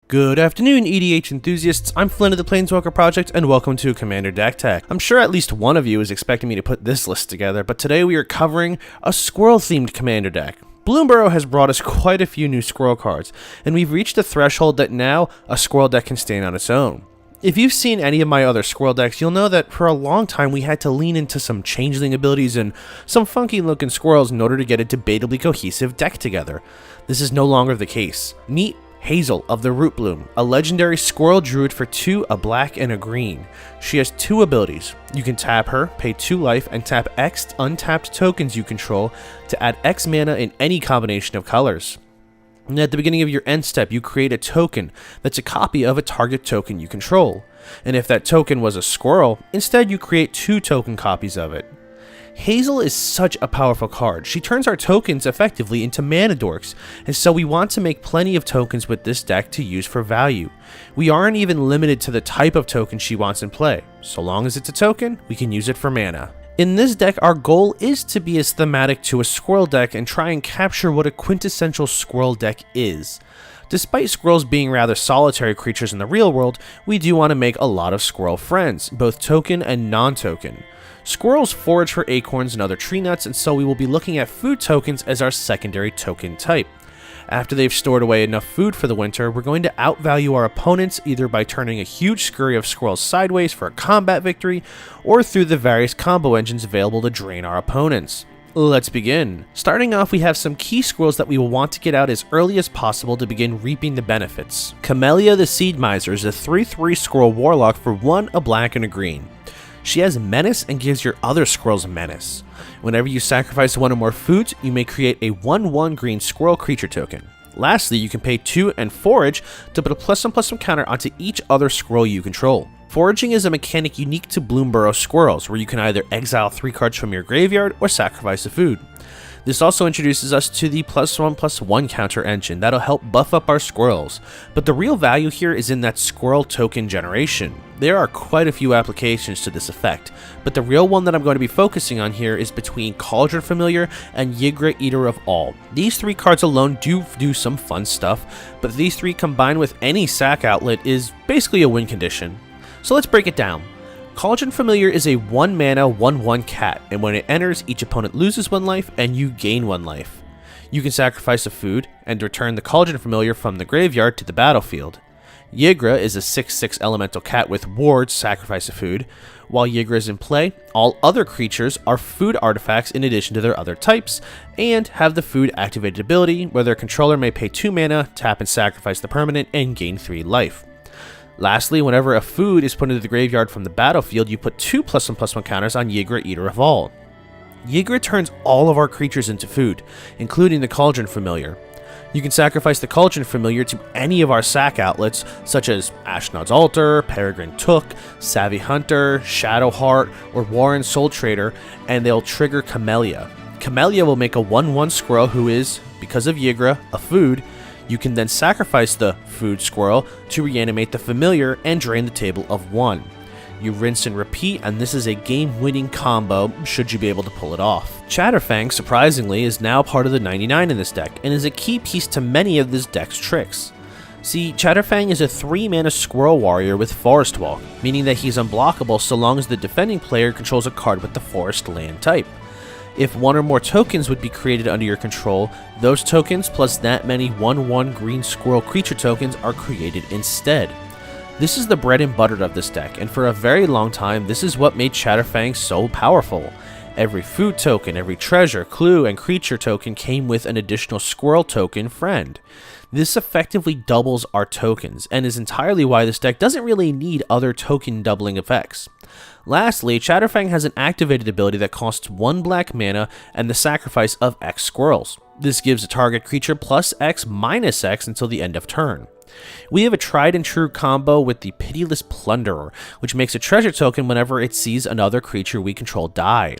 Good afternoon, EDH enthusiasts. I'm Flynn of the Planeswalker Project, and welcome to Commander Deck Tech. I'm sure at least one of you is expecting me to put this list together, but today we are covering a squirrel-themed Commander deck. Bloomburrow has brought us quite a few new squirrel cards, and we've reached a threshold that now a squirrel deck can stand on its own. If you've seen any of my other squirrel decks, you'll know that for a long time we had to lean into some changeling abilities and some funky looking squirrels in order to get a debatably cohesive deck together. This is no longer the case. Meet Hazel of the Rootbloom, a legendary squirrel druid for 2, a black and a green. She has 2 abilities. You can tap her, pay 2 life, and tap X untapped tokens you control to add X mana in any combination of colors. And at the beginning of your end step, you create a token that's a copy of a target token you control. And if that token was a squirrel, instead you create 2 token copies of it. Hazel is such a powerful card. She turns our tokens effectively into mana dorks, and so we want to make plenty of tokens with this deck to use for value. We aren't even limited to the type of token she wants in play. So long as it's a token, we can use it for mana. In this deck, our goal is to be as thematic to a squirrel deck and try and capture what a quintessential squirrel deck is. Despite squirrels being rather solitary creatures in the real world, we do want to make a lot of squirrel friends, both token and non-token. Squirrels forage for acorns and other tree nuts, and so we will be looking at food tokens as our secondary token type. After they've stored away enough food for the winter, we're going to outvalue our opponents either by turning a huge scurry of squirrels sideways for a combat victory, or through the various combo engines available to drain our opponents. Let's begin. Starting off, we have some key squirrels that we will want to get out as early as possible to begin reaping the benefits. Camellia the Seed Miser is a 3/3 squirrel warlock for 1, a black and a green. She has Menace and gives your other squirrels Menace. Whenever you sacrifice 1 or more foods, you may create a 1/1 green squirrel creature token. Lastly, you can pay 2 and forage to put a +1/+1 counter onto each other squirrel you control. Foraging is a mechanic unique to Bloomburrow squirrels, where you can either exile 3 cards from your graveyard or sacrifice a food. This also introduces us to the +1/+1 counter engine that'll help buff up our squirrels, but the real value here is in that squirrel token generation. There are quite a few applications to this effect, but the real one that I'm going to be focusing on here is between Cauldron Familiar and Ygra Eater of All. These 3 cards alone do some fun stuff, but these 3 combined with any sack outlet is basically a win condition. So let's break it down. Cauldron Familiar is a 1 mana 1/1 cat, and when it enters, each opponent loses 1 life and you gain 1 life. You can sacrifice a food and return the Cauldron Familiar from the graveyard to the battlefield. Ygra is a 6/6 elemental cat with wards, sacrifice a food. While Ygra is in play, all other creatures are food artifacts in addition to their other types, and have the food activated ability where their controller may pay 2 mana, tap and sacrifice the permanent, and gain 3 life. Lastly, whenever a food is put into the graveyard from the battlefield, you put 2 +1/+1 counters on Ygra Eater of All. Ygra turns all of our creatures into food, including the Cauldron Familiar. You can sacrifice the Cauldron Familiar to any of our sack outlets, such as Ashnod's Altar, Peregrine Took, Savvy Hunter, Shadowheart, or Warren Soul Trader, and they'll trigger Camellia. Camellia will make a 1/1 squirrel who is, because of Ygra, a food. You can then sacrifice the food squirrel to reanimate the familiar and drain the table of 1. You rinse and repeat, and this is a game-winning combo should you be able to pull it off. Chatterfang, surprisingly, is now part of the 99 in this deck, and is a key piece to many of this deck's tricks. See, Chatterfang is a 3 mana squirrel warrior with Forest Walk, meaning that he's unblockable so long as the defending player controls a card with the forest land type. If 1 or more tokens would be created under your control, those tokens plus that many 1/1 green squirrel creature tokens are created instead. This is the bread and butter of this deck, and for a very long time, this is what made Chatterfang so powerful. Every food token, every treasure, clue, and creature token came with an additional squirrel token friend. This effectively doubles our tokens, and is entirely why this deck doesn't really need other token doubling effects. Lastly, Chatterfang has an activated ability that costs 1 black mana and the sacrifice of X squirrels. This gives a target creature +X -X until the end of turn. We have a tried and true combo with the Pitiless Plunderer, which makes a treasure token whenever it sees another creature we control die.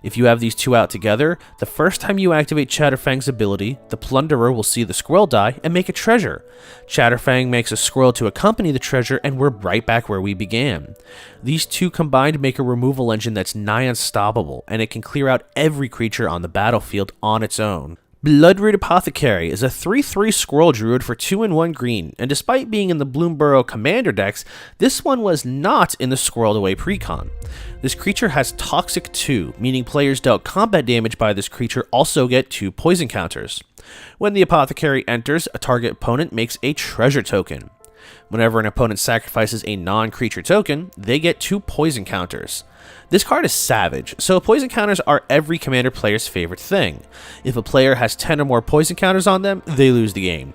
If you have these 2 out together, the first time you activate Chatterfang's ability, the Plunderer will see the squirrel die and make a treasure. Chatterfang makes a squirrel to accompany the treasure, and we're right back where we began. These 2 combined make a removal engine that's nigh unstoppable, and it can clear out every creature on the battlefield on its own. Bloodroot Apothecary is a 3/3 Squirrel Druid for 2 and 1 green, and despite being in the Bloomburrow commander decks, this one was not in the Squirreled Away precon. This creature has Toxic 2, meaning players dealt combat damage by this creature also get 2 poison counters. When the Apothecary enters, a target opponent makes a treasure token. Whenever an opponent sacrifices a non-creature token, they get 2 poison counters. This card is savage, so poison counters are every commander player's favorite thing. If a player has 10 or more poison counters on them, they lose the game.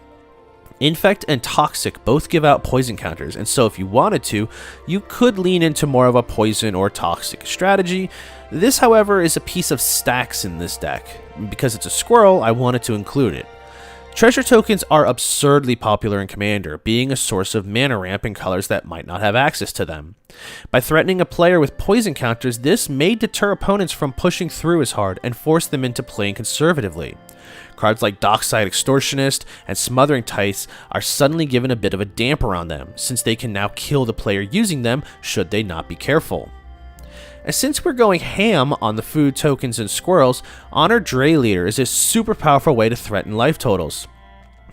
Infect and Toxic both give out poison counters, and so if you wanted to, you could lean into more of a poison or toxic strategy. This, however, is a piece of Stax in this deck. Because it's a squirrel, I wanted to include it. Treasure tokens are absurdly popular in Commander, being a source of mana ramp in colors that might not have access to them. By threatening a player with poison counters, this may deter opponents from pushing through as hard and force them into playing conservatively. Cards like Dockside Extortionist and Smothering Tice are suddenly given a bit of a damper on them, since they can now kill the player using them should they not be careful. And since we're going ham on the food tokens and squirrels, Honor Dray Leader is a super powerful way to threaten life totals.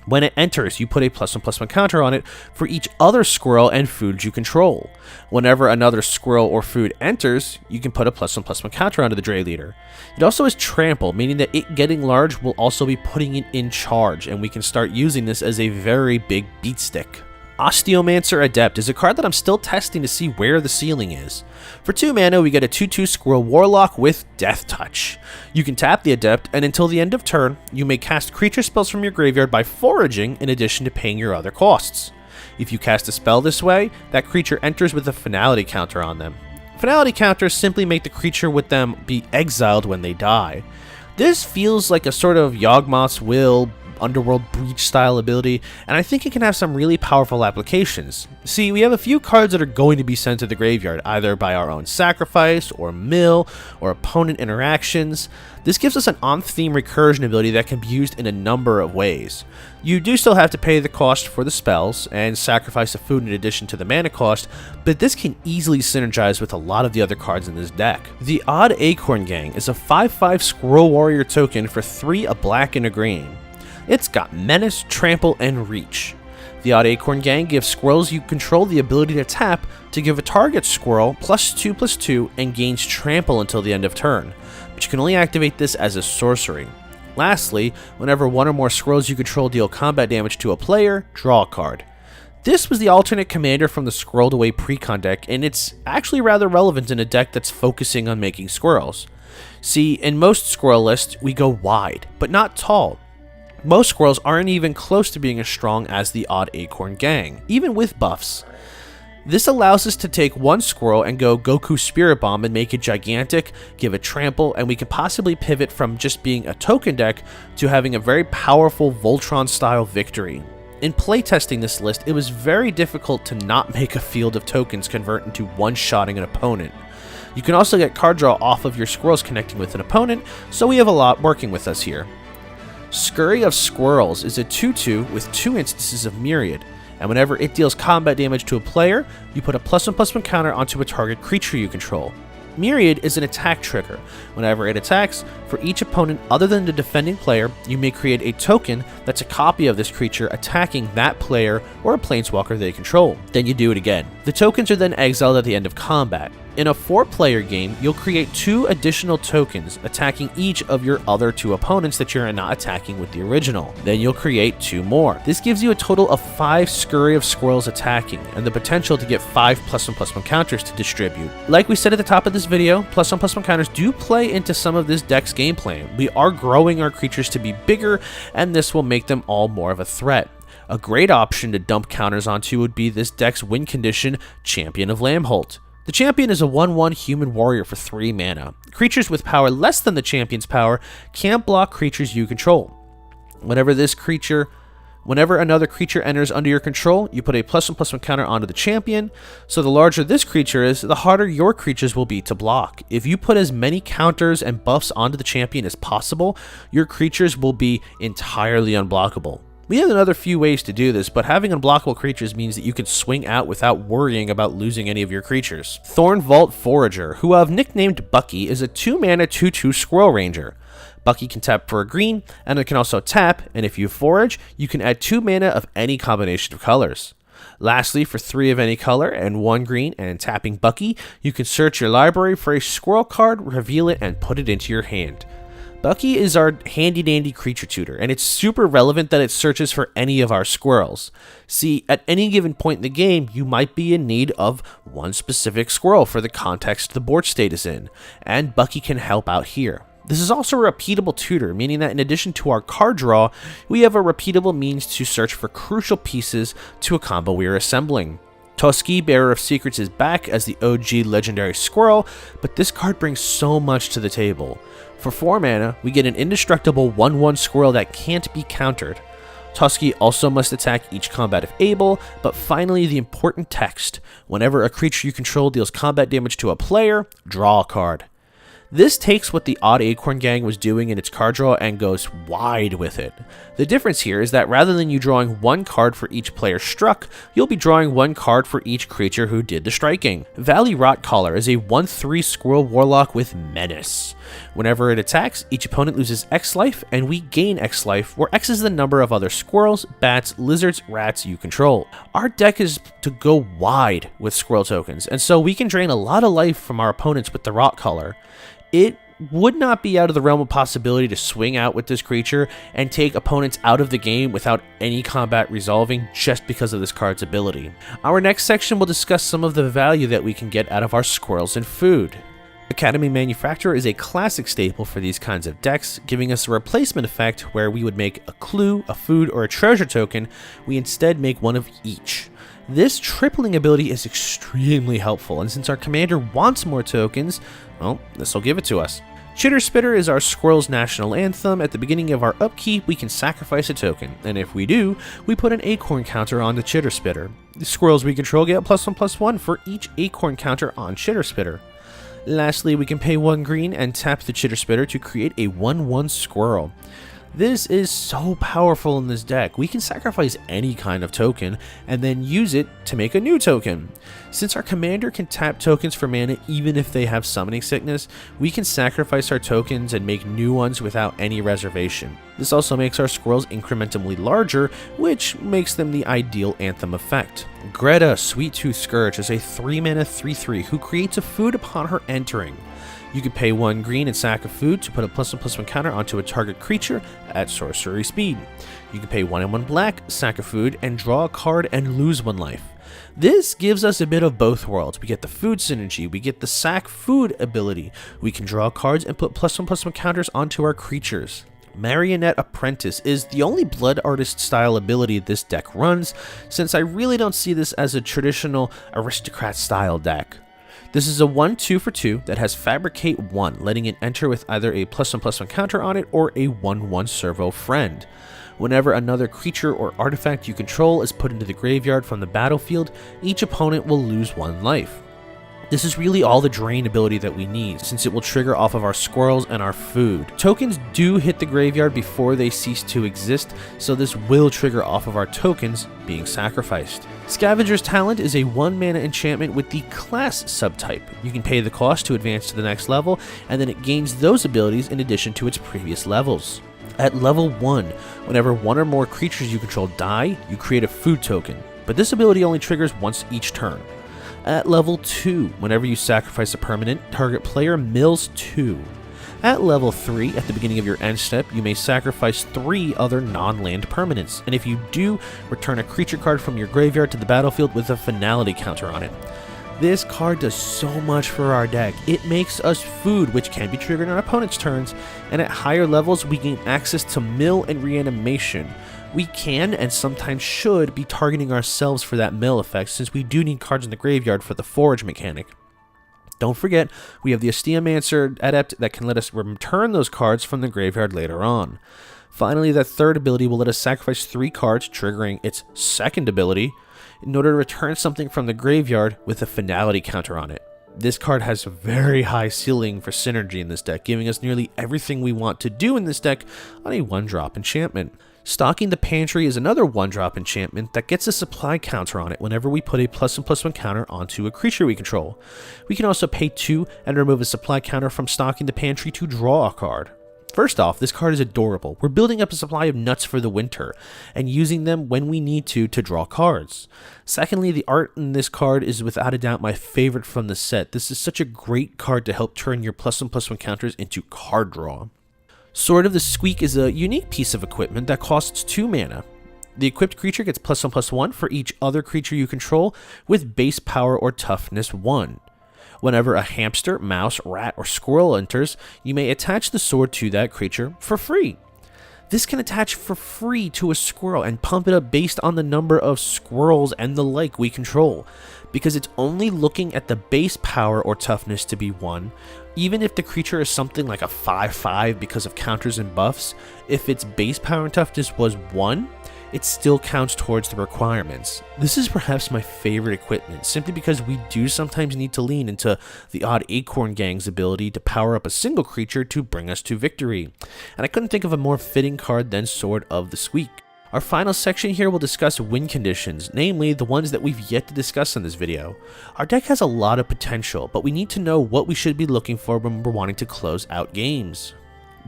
When it enters, you put a +1/+1 counter on it for each other squirrel and food you control. Whenever another squirrel or food enters, you can put a +1/+1 counter onto the Dray Leader. It also has Trample, meaning that it getting large will also be putting it in charge, and we can start using this as a very big beat stick. Osteomancer Adept is a card that I'm still testing to see where the ceiling is. For 2 mana, we get a 2/2 Squirrel Warlock with Death Touch. You can tap the Adept, and until the end of turn, you may cast creature spells from your graveyard by foraging in addition to paying your other costs. If you cast a spell this way, that creature enters with a finality counter on them. Finality counters simply make the creature with them be exiled when they die. This feels like a sort of Yawgmoth's Will, Underworld Breach style ability, and I think it can have some really powerful applications. See, we have a few cards that are going to be sent to the graveyard, either by our own sacrifice, or mill, or opponent interactions. This gives us an on-theme recursion ability that can be used in a number of ways. You do still have to pay the cost for the spells, and sacrifice a food in addition to the mana cost, but this can easily synergize with a lot of the other cards in this deck. The Odd Acorn Gang is a 5/5 Squirrel Warrior token for 3, a black and a green. It's got Menace, Trample, and Reach. The Odd Acorn Gang gives squirrels you control the ability to tap to give a target squirrel +2/+2 and gains Trample until the end of turn, but you can only activate this as a sorcery. Lastly, whenever 1 or more squirrels you control deal combat damage to a player, draw a card. This was the alternate commander from the Squirreled Away precon deck, and it's actually rather relevant in a deck that's focusing on making squirrels. See, in most squirrel lists, we go wide, but not tall. Most squirrels aren't even close to being as strong as the Odd Acorn Gang, even with buffs. This allows us to take 1 squirrel and go Goku Spirit Bomb and make it gigantic, give it Trample, and we can possibly pivot from just being a token deck to having a very powerful Voltron-style victory. In playtesting this list, it was very difficult to not make a field of tokens convert into one-shotting an opponent. You can also get card draw off of your squirrels connecting with an opponent, so we have a lot working with us here. Scurry of Squirrels is a 2/2 with 2 instances of Myriad, and whenever it deals combat damage to a player, you put a +1/+1 counter onto a target creature you control. Myriad is an attack trigger. Whenever it attacks, for each opponent other than the defending player, you may create a token that's a copy of this creature attacking that player or a planeswalker they control. Then you do it again. The tokens are then exiled at the end of combat. In a 4-player game, you'll create 2 additional tokens, attacking each of your other 2 opponents that you're not attacking with the original. Then you'll create 2 more. This gives you a total of 5 Scurry of Squirrels attacking, and the potential to get 5 +1/+1 counters to distribute. Like we said at the top of this video, +1/+1 counters do play into some of this deck's gameplay. We are growing our creatures to be bigger, and this will make them all more of a threat. A great option to dump counters onto would be this deck's win condition, Champion of Lambholt. The champion is a 1/1 human warrior for 3 mana. Creatures with power less than the champion's power can't block creatures you control. Whenever another creature enters under your control, you put a +1/+1 counter onto the champion, so the larger this creature is, the harder your creatures will be to block. If you put as many counters and buffs onto the champion as possible, your creatures will be entirely unblockable. We have another few ways to do this, but having unblockable creatures means that you can swing out without worrying about losing any of your creatures. Thorn Vault Forager, who I've nicknamed Bucky, is a 2 mana 2/2 Squirrel Ranger. Bucky can tap for a green, and it can also tap, and if you forage, you can add 2 mana of any combination of colors. Lastly, for 3 of any color and 1 green and tapping Bucky, you can search your library for a squirrel card, reveal it, and put it into your hand. Bucky is our handy-dandy creature tutor, and it's super relevant that it searches for any of our squirrels. See, at any given point in the game, you might be in need of one specific squirrel for the context the board state is in, and Bucky can help out here. This is also a repeatable tutor, meaning that in addition to our card draw, we have a repeatable means to search for crucial pieces to a combo we are assembling. Tusky, Bearer of Secrets, is back as the OG legendary squirrel, but this card brings so much to the table. For 4 mana, we get an indestructible 1/1 squirrel that can't be countered. Tusky also must attack each combat if able, but finally the important text. Whenever a creature you control deals combat damage to a player, draw a card. This takes what the Odd Acorn Gang was doing in its card draw and goes wide with it. The difference here is that rather than you drawing 1 card for each player struck, you'll be drawing 1 card for each creature who did the striking. Valley Rotcaller is a 1/3 Squirrel Warlock with Menace. Whenever it attacks, each opponent loses X life, and we gain X life, where X is the number of other squirrels, bats, lizards, rats you control. Our deck is to go wide with squirrel tokens, and so we can drain a lot of life from our opponents with the Rotcaller. It would not be out of the realm of possibility to swing out with this creature and take opponents out of the game without any combat resolving just because of this card's ability. Our next section will discuss some of the value that we can get out of our squirrels and food. Academy Manufacturer is a classic staple for these kinds of decks, giving us a replacement effect where we would make a clue, a food, or a treasure token. We instead make one of each. This tripling ability is extremely helpful, and since our commander wants more tokens, well, this will give it to us. Chitterspitter is our Squirrel's national anthem. At the beginning of our upkeep, we can sacrifice a token, and if we do, we put an acorn counter on the Chitterspitter. The squirrels we control get +1/+1 for each acorn counter on Chitterspitter. Lastly, we can pay 1 green and tap the Chitterspitter to create a 1/1 squirrel. This is so powerful in this deck. We can sacrifice any kind of token and then use it to make a new token. Since our commander can tap tokens for mana even if they have summoning sickness, we can sacrifice our tokens and make new ones without any reservation. This also makes our squirrels incrementally larger, which makes them the ideal anthem effect. Greta, Sweet Tooth Scourge, is a 3 mana 3/3 who creates a food upon her entering. You can pay 1 green and sack a food to put a +1/+1 counter onto a target creature at sorcery speed. You can pay 1 and 1 black, sack a food, and draw a card and lose 1 life. This gives us a bit of both worlds. We get the food synergy, we get the sack food ability, we can draw cards and put +1/+1 counters onto our creatures. Marionette Apprentice is the only Blood Artist style ability this deck runs, since I really don't see this as a traditional aristocrat style deck. This is a 1/2 for 2 that has Fabricate 1, letting it enter with either a +1/+1 counter on it or a 1/1 servo friend. Whenever another creature or artifact you control is put into the graveyard from the battlefield, each opponent will lose 1 life. This is really all the drain ability that we need, since it will trigger off of our squirrels and our food. Tokens do hit the graveyard before they cease to exist, so this will trigger off of our tokens being sacrificed. Scavenger's Talent is a 1 mana enchantment with the class subtype. You can pay the cost to advance to the next level, and then it gains those abilities in addition to its previous levels. At level 1, whenever 1 or more creatures you control die, you create a food token, but this ability only triggers once each turn. At level 2, whenever you sacrifice a permanent, target player mills 2. At level 3, at the beginning of your end step, you may sacrifice 3 other non-land permanents, and if you do, return a creature card from your graveyard to the battlefield with a finality counter on it. This card does so much for our deck. It makes us food, which can be triggered on opponent's turns, and at higher levels we gain access to mill and reanimation. We can, and sometimes should, be targeting ourselves for that mill effect, since we do need cards in the graveyard for the forage mechanic. Don't forget, we have the Esteemancer Adept that can let us return those cards from the graveyard later on. Finally, that third ability will let us sacrifice 3 cards, triggering its second ability, in order to return something from the graveyard with a finality counter on it. This card has a very high ceiling for synergy in this deck, giving us nearly everything we want to do in this deck on a 1-drop enchantment. Stocking the Pantry is another 1-drop enchantment that gets a supply counter on it whenever we put a +1/+1 counter onto a creature we control. We can also pay 2 and remove a supply counter from Stocking the Pantry to draw a card. First off, this card is adorable. We're building up a supply of nuts for the winter and using them when we need to draw cards. Secondly, the art in this card is without a doubt my favorite from the set. This is such a great card to help turn your +1/+1 counters into card draw. Sword of the Squeak is a unique piece of equipment that costs 2 mana. The equipped creature gets +1/+1 for each other creature you control with base power or toughness 1. Whenever a hamster, mouse, rat, or squirrel enters, you may attach the sword to that creature for free. This can attach for free to a squirrel and pump it up based on the number of squirrels and the like we control, because it's only looking at the base power or toughness to be 1. Even if the creature is something like a 5/5 because of counters and buffs, if its base power and toughness was 1, it still counts towards the requirements. This is perhaps my favorite equipment, simply because we do sometimes need to lean into the odd Acorn Gang's ability to power up a single creature to bring us to victory, and I couldn't think of a more fitting card than Sword of the Squeak. Our final section here will discuss win conditions, namely the ones that we've yet to discuss in this video. Our deck has a lot of potential, but we need to know what we should be looking for when we're wanting to close out games.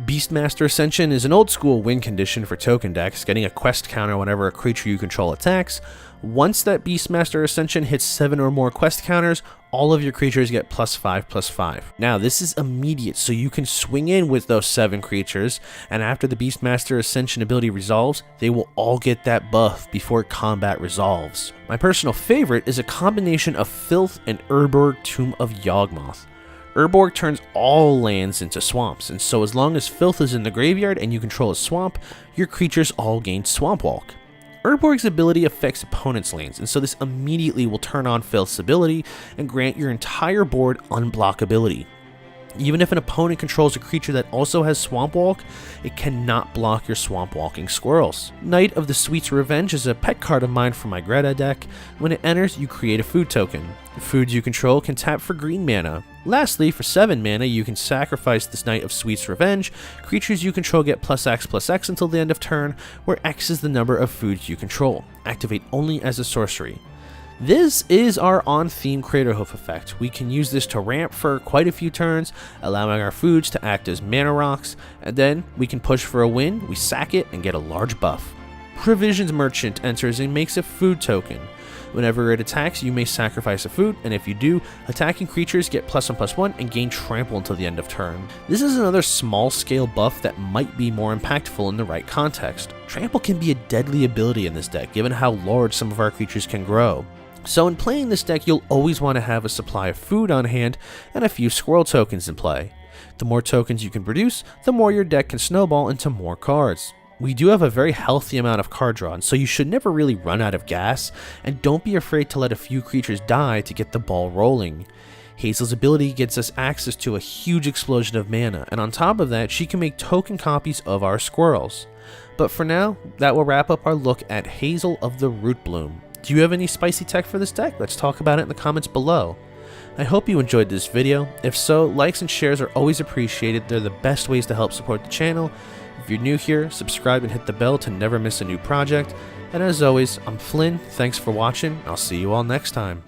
Beastmaster Ascension is an old school win condition for token decks, getting a quest counter whenever a creature you control attacks. Once that Beastmaster Ascension hits 7 or more quest counters, all of your creatures get +5/+5. Now this is immediate, so you can swing in with those 7 creatures, and after the Beastmaster Ascension ability resolves, they will all get that buff before combat resolves. My personal favorite is a combination of Filth and Urborg Tomb of Yawgmoth. Urborg turns all lands into swamps, and so as long as Filth is in the graveyard and you control a swamp, your creatures all gain Swamp Walk. Urborg's ability affects opponents' lands, and so this immediately will turn on Filth's ability and grant your entire board unblockability. Even if an opponent controls a creature that also has Swamp Walk, it cannot block your Swamp Walking Squirrels. Knight of the Sweet's Revenge is a pet card of mine from my Greta deck. When it enters, you create a food token. The foods you control can tap for green mana. Lastly, for 7 mana, you can sacrifice this Knight of Sweet's Revenge. Creatures you control get +X/+X until the end of turn, where X is the number of foods you control. Activate only as a sorcery. This is our on-theme Craterhoof effect. We can use this to ramp for quite a few turns, allowing our foods to act as mana rocks, and then we can push for a win, we sack it, and get a large buff. Provisions Merchant enters and makes a food token. Whenever it attacks, you may sacrifice a food, and if you do, attacking creatures get +1/+1 and gain trample until the end of turn. This is another small-scale buff that might be more impactful in the right context. Trample can be a deadly ability in this deck, given how large some of our creatures can grow. So in playing this deck, you'll always want to have a supply of food on hand and a few squirrel tokens in play. The more tokens you can produce, the more your deck can snowball into more cards. We do have a very healthy amount of card draw, so you should never really run out of gas, and don't be afraid to let a few creatures die to get the ball rolling. Hazel's ability gets us access to a huge explosion of mana, and on top of that, she can make token copies of our squirrels. But for now, that will wrap up our look at Hazel of the Rootbloom. Do you have any spicy tech for this deck? Let's talk about it in the comments below. I hope you enjoyed this video. If so, likes and shares are always appreciated. They're the best ways to help support the channel. If you're new here, subscribe and hit the bell to never miss a new project. And as always, I'm Flynn. Thanks for watching. I'll see you all next time.